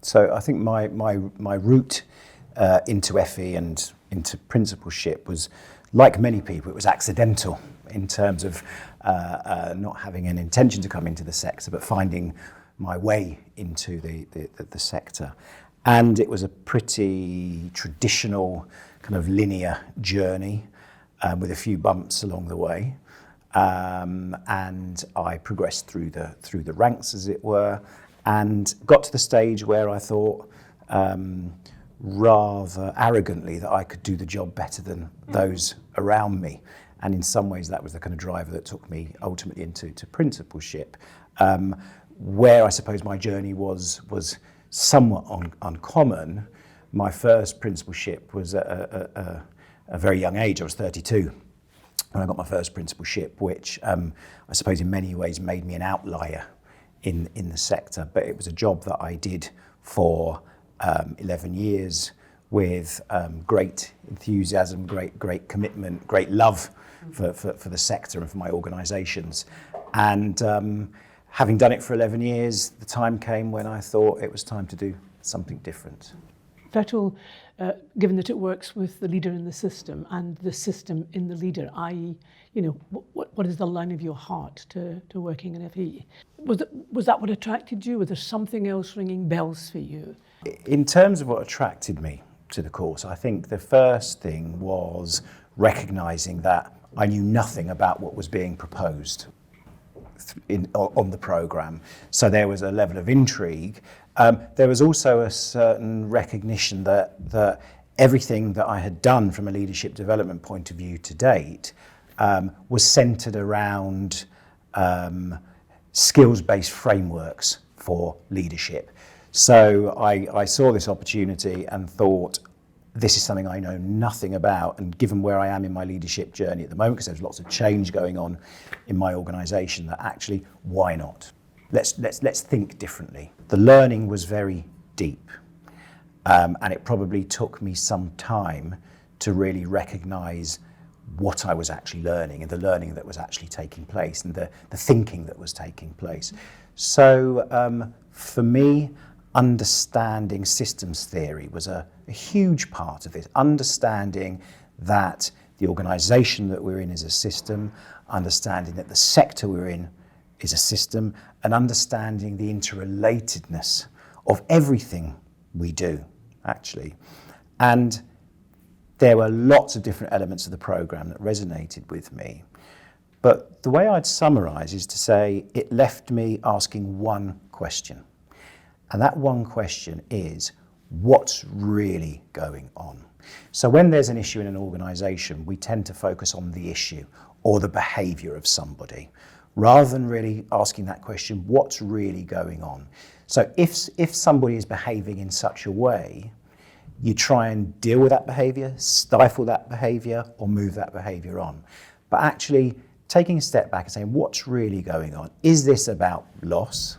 So I think my route into FE and into principalship was, like many people, it was accidental in terms of not having an intention to come into the sector, but finding my way into the sector. And it was a pretty traditional kind of linear journey with a few bumps along the way. And I progressed through the ranks, as it were, and got to the stage where I thought rather arrogantly that I could do the job better than those around me. And in some ways that was the kind of driver that took me ultimately into principalship, where I suppose my journey was somewhat uncommon. My first principalship was at a very young age. I was 32 when I got my first principalship, which I suppose in many ways made me an outlier in the sector. But it was a job that I did for 11 years with great enthusiasm, great commitment, great love for the sector and for my organisations. And having done it for 11 years, the time came when I thought it was time to do something different. FETL, given that it works with the leader in the system and the system in the leader, i.e., what is the line of your heart to working in FE? Was that what attracted you? Was there something else ringing bells for you? In terms of what attracted me to the course, I think the first thing was recognising that I knew nothing about what was being proposed on the programme. So there was a level of intrigue. There was also a certain recognition that everything that I had done from a leadership development point of view to date was centred around skills-based frameworks for leadership. So I saw this opportunity and thought, this is something I know nothing about, and given where I am in my leadership journey at the moment, because there's lots of change going on in my organisation, that actually, why not? Let's think differently. The learning was very deep, and it probably took me some time to really recognise what I was actually learning and the learning that was actually taking place and the thinking that was taking place. So for me, understanding systems theory was a huge part of this, understanding that the organisation that we're in is a system, understanding that the sector we're in is a system, and understanding the interrelatedness of everything we do, actually. And there were lots of different elements of the programme that resonated with me. But the way I'd summarise is to say it left me asking one question. And that one question is, what's really going on? So when there's an issue in an organisation, we tend to focus on the issue or the behaviour of somebody, rather than really asking that question, what's really going on? So if somebody is behaving in such a way, you try and deal with that behaviour, stifle that behaviour, or move that behaviour on. But actually taking a step back and saying, what's really going on? Is this about loss?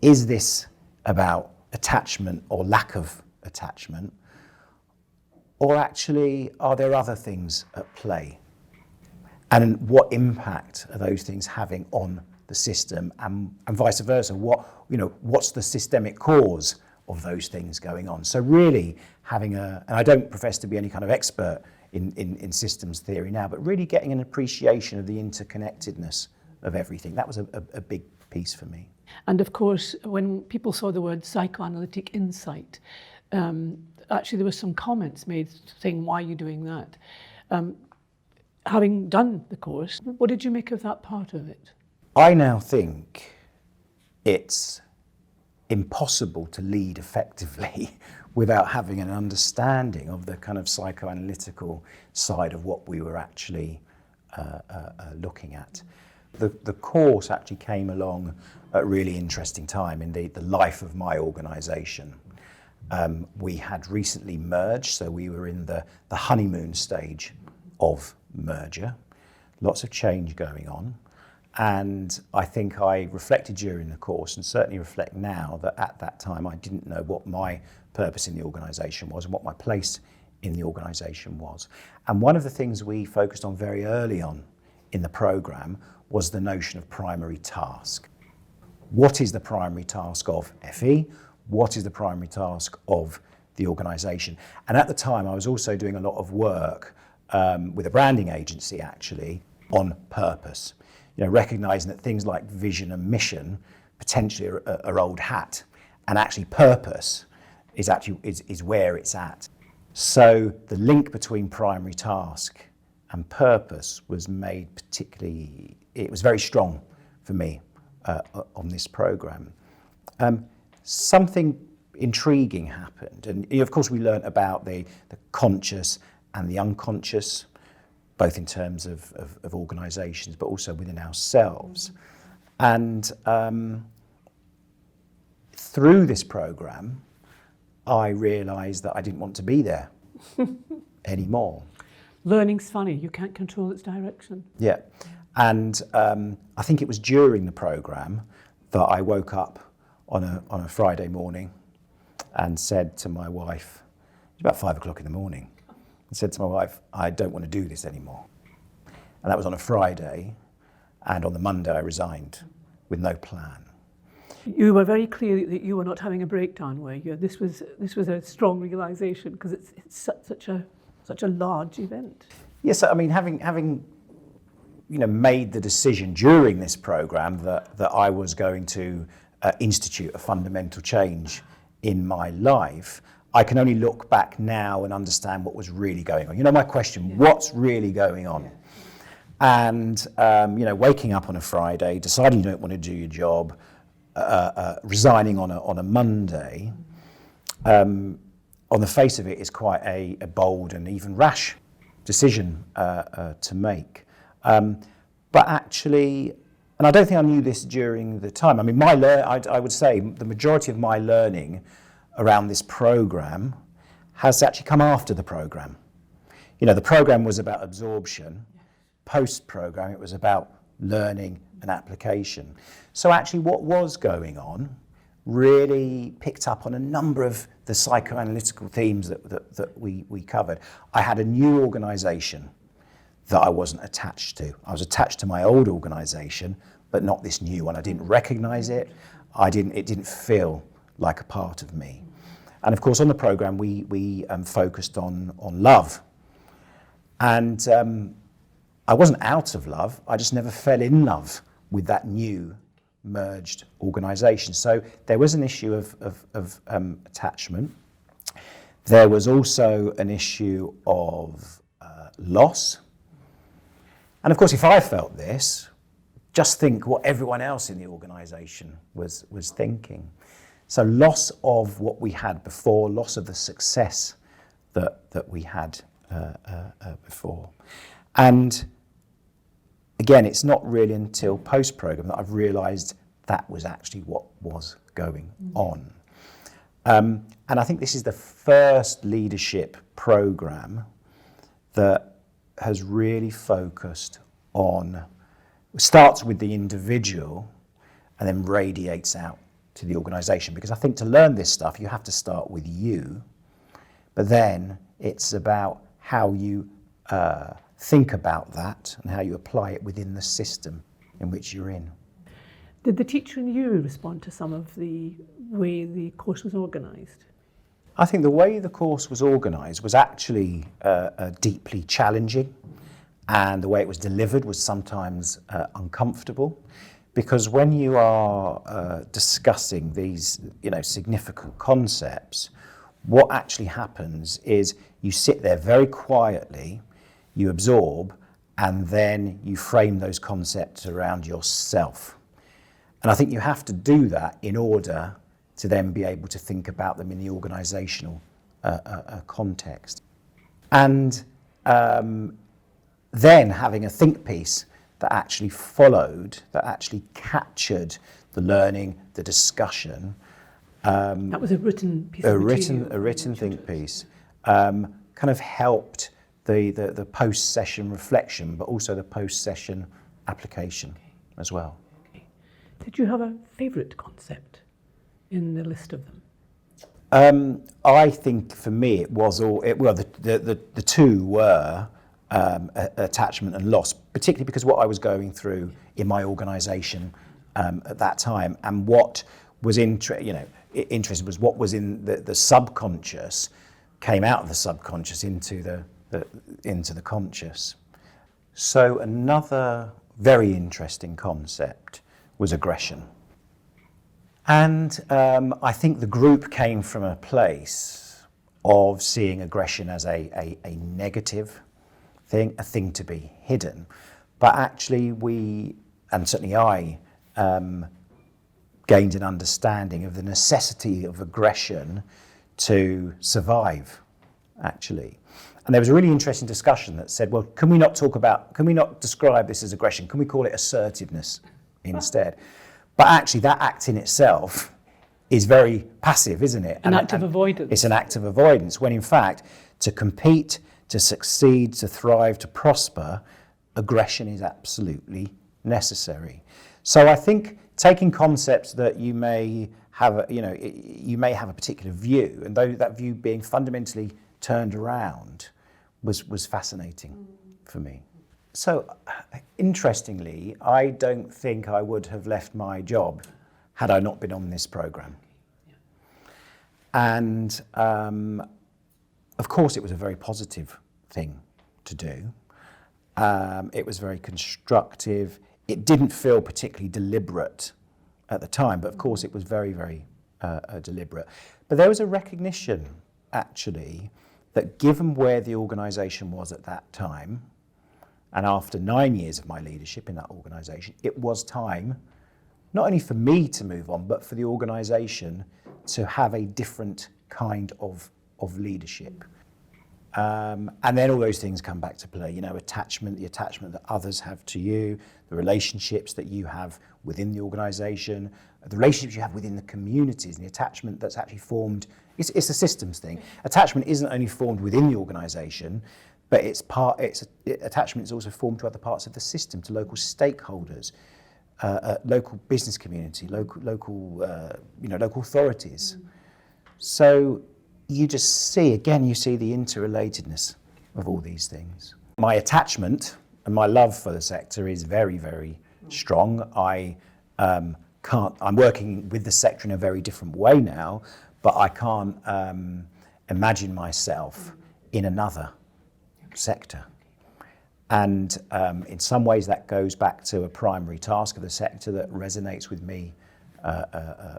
Is this about attachment or lack of attachment? Or actually, are there other things at play? And what impact are those things having on the system, and vice versa? What's the systemic cause of those things going on? So really having and I don't profess to be any kind of expert in systems theory now, but really getting an appreciation of the interconnectedness of everything. That was a big piece for me. And of course, when people saw the word psychoanalytic insight, actually there were some comments made saying, why are you doing that? Having done the course, what did you make of that part of it? I now think it's impossible to lead effectively without having an understanding of the kind of psychoanalytical side of what we were actually looking at. The course actually came along at a really interesting time in the life of my organisation. We had recently merged, so we were in the honeymoon stage of merger, lots of change going on. And I think I reflected during the course, and certainly reflect now, that at that time I didn't know what my purpose in the organisation was and what my place in the organisation was. And one of the things we focused on very early on in the programme was the notion of primary task. What is the primary task of FE? what is the primary task of the organisation. And at the time, I was also doing a lot of work with a branding agency, actually, on purpose. You know, recognising that things like vision and mission potentially are old hat, and actually purpose is where it's at. So the link between primary task and purpose was made particularly, it was very strong for me on this programme. Something intriguing happened, and of course we learnt about the conscious and the unconscious, both in terms of organisations but also within ourselves. And through this programme, I realised that I didn't want to be there anymore. Learning's funny, you can't control its direction. Yeah, and I think it was during the programme that I woke up on a Friday morning and said to my wife, it was about 5 o'clock in the morning, I said to my wife, I don't want to do this anymore. And that was on a Friday, and on the Monday I resigned with no plan. You were very clear that you were not having a breakdown, were you? This was a strong realisation, because it's such a large event. Yes, I mean, having made the decision during this programme that I was going to institute a fundamental change in my life, I can only look back now and understand what was really going on. You know, my question, what's really going on? And, waking up on a Friday, deciding you don't want to do your job, resigning on a Monday, on the face of it is quite a bold and even rash decision to make. But actually, and I don't think I knew this during the time. I mean, I would say the majority of my learning around this programme has actually come after the programme. You know, the programme was about absorption. Post-programme, it was about learning and application. So actually what was going on really picked up on a number of the psychoanalytical themes that we covered. I had a new organisation that I wasn't attached to. I was attached to my old organisation, but not this new one. I didn't recognise it. It didn't feel like a part of me. And of course, on the programme, we focused on love. And I wasn't out of love. I just never fell in love with that new merged organisation. So there was an issue of attachment. There was also an issue of loss. And of course, if I felt this, just think what everyone else in the organisation was thinking. So loss of what we had before, loss of the success that we had before. And again, it's not really until post-programme that I've realised that was actually what was going on. And I think this is the first leadership programme that has really focused on, starts with the individual and then radiates out to the organisation. Because I think to learn this stuff, you have to start with you, but then it's about how you think about that and how you apply it within the system in which you're in. Did the teacher and you respond to some of the way the course was organised? I think the way the course was organised was actually deeply challenging, and the way it was delivered was sometimes uncomfortable, because when you are discussing these significant concepts, what actually happens is you sit there very quietly, you absorb, and then you frame those concepts around yourself. And I think you have to do that in order to then be able to think about them in the organisational context. And then having a think piece that actually followed, that actually captured the learning, the discussion. That was a written piece of material. A written think piece kind of helped the post-session reflection, but also the post-session application as well. Okay. Did you have a favourite concept in the list of them? I think for me it was the two were attachment and loss, particularly because what I was going through in my organisation at that time, and what was interested was what was in the subconscious came out of the subconscious into the conscious. So another very interesting concept was aggression. And I think the group came from a place of seeing aggression as a negative thing, a thing to be hidden. But actually we, and certainly I, gained an understanding of the necessity of aggression to survive, actually. And there was a really interesting discussion that said, well, can we not describe this as aggression? Can we call it assertiveness instead? But actually that act in itself is very passive, isn't it? An act of avoidance. It's an act of avoidance, when in fact, to compete, to succeed, to thrive, to prosper, aggression is absolutely necessary. So I think taking concepts that you may have a particular view, and though that view being fundamentally turned around was fascinating for me. So interestingly, I don't think I would have left my job had I not been on this program. And of course it was a very positive thing to do. It was very constructive. It didn't feel particularly deliberate at the time, but of course it was very, very deliberate. But there was a recognition, actually, that given where the organisation was at that time, and after 9 years of my leadership in that organisation, it was time, not only for me to move on, but for the organisation to have a different kind of leadership. And then all those things come back to play, the attachment that others have to you, the relationships that you have within the organisation, the relationships you have within the communities, and the attachment that's actually formed. It's a systems thing. Attachment isn't only formed within the organisation, but attachment is also formed to other parts of the system, to local stakeholders, local business community, local authorities. So you see the interrelatedness of all these things. My attachment and my love for the sector is very, very strong. I'm working with the sector in a very different way now, but I can't imagine myself in another sector. And in some ways that goes back to a primary task of the sector that resonates with me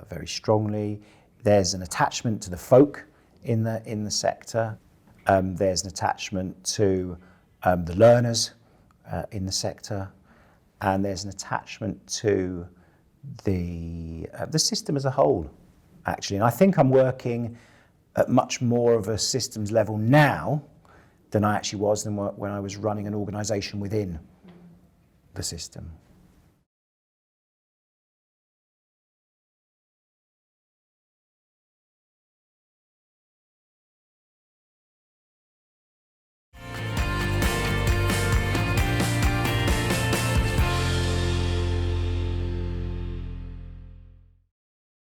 very strongly. There's an attachment to the folk in the sector. There's an attachment to the learners in the sector, and there's an attachment to the system as a whole, actually. And I think I'm working at much more of a systems level now than I actually was when I was running an organisation within the system.